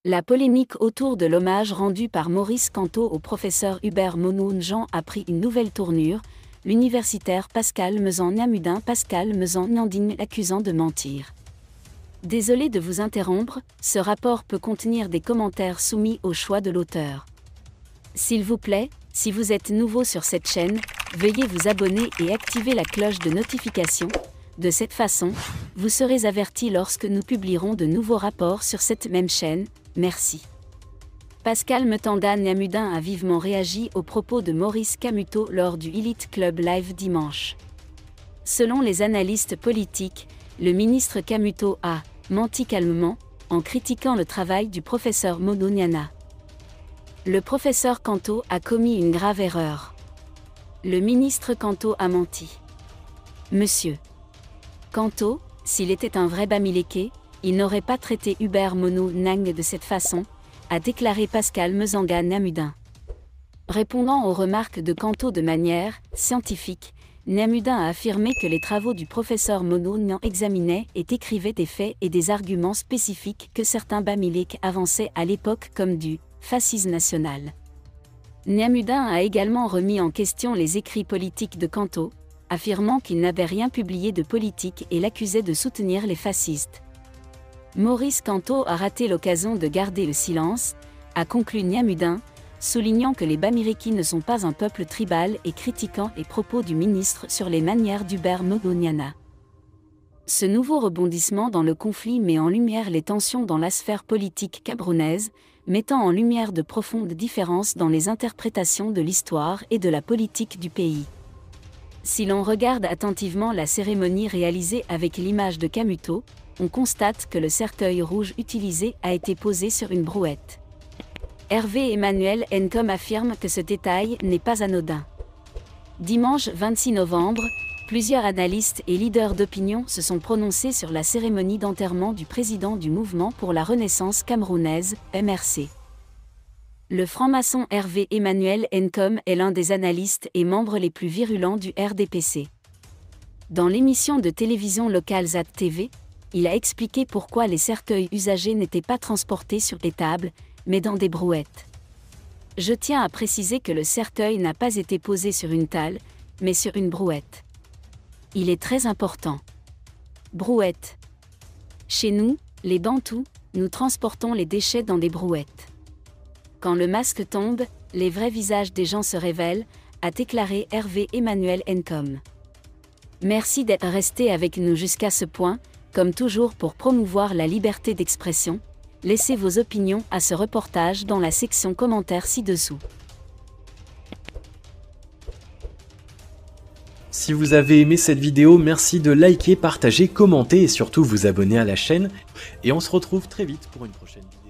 La polémique autour de l'hommage rendu par Maurice Kanto au professeur Hubert Monod-Njang a pris une nouvelle tournure, l'universitaire Pascal Mezan-Nyamudin Pascal Mezan-Nyandine l'accusant de mentir. Désolé de vous interrompre, ce rapport peut contenir des commentaires soumis au choix de l'auteur. S'il vous plaît, si vous êtes nouveau sur cette chaîne, veuillez vous abonner et activer la cloche de notification. De cette façon, vous serez averti lorsque nous publierons de nouveaux rapports sur cette même chaîne. Merci. Pascal Mezan-Nyamudin a vivement réagi aux propos de Maurice Kamto lors du Elite Club Live dimanche. Selon les analystes politiques, le ministre Kamto a menti calmement en critiquant le travail du professeur Monod-Nyana. Le professeur Kanto a commis une grave erreur. Le ministre Kanto a menti. Monsieur Kanto, s'il était un vrai Bamiléké, il n'aurait pas traité Hubert Monod-Njang de cette façon, a déclaré Pascal Mezan-Nyamudin. Répondant aux remarques de Kanto de manière scientifique, Nyamudin a affirmé que les travaux du professeur Monod-Njang examinaient et écrivaient des faits et des arguments spécifiques que certains Bamiléks avançaient à l'époque comme du fascisme national. Nyamudin a également remis en question les écrits politiques de Kanto, affirmant qu'il n'avait rien publié de politique et l'accusait de soutenir les fascistes. Maurice Kanto a raté l'occasion de garder le silence, a conclu Nyamudin, soulignant que les Bamilékis ne sont pas un peuple tribal et critiquant les propos du ministre sur les manières d'Hubert Monod-Nyana. Ce nouveau rebondissement dans le conflit met en lumière les tensions dans la sphère politique camerounaise, mettant en lumière de profondes différences dans les interprétations de l'histoire et de la politique du pays. Si l'on regarde attentivement la cérémonie réalisée avec l'image de Kamto, on constate que le cercueil rouge utilisé a été posé sur une brouette. Hervé Emmanuel Nkom affirme que ce détail n'est pas anodin. Dimanche 26 novembre, plusieurs analystes et leaders d'opinion se sont prononcés sur la cérémonie d'enterrement du président du Mouvement pour la Renaissance camerounaise, MRC. Le franc-maçon Hervé Emmanuel Nkom est l'un des analystes et membres les plus virulents du RDPC. Dans l'émission de télévision locale ZAD TV, il a expliqué pourquoi les cercueils usagés n'étaient pas transportés sur des tables, mais dans des brouettes. Je tiens à préciser que le cercueil n'a pas été posé sur une table, mais sur une brouette. Il est très important. Brouette. Chez nous, les Bantous, nous transportons les déchets dans des brouettes. Quand le masque tombe, les vrais visages des gens se révèlent, a déclaré Hervé Emmanuel Nkom. Merci d'être resté avec nous jusqu'à ce point, comme toujours pour promouvoir la liberté d'expression. Laissez vos opinions à ce reportage dans la section commentaires ci-dessous. Si vous avez aimé cette vidéo, merci de liker, partager, commenter et surtout vous abonner à la chaîne. Et on se retrouve très vite pour une prochaine vidéo.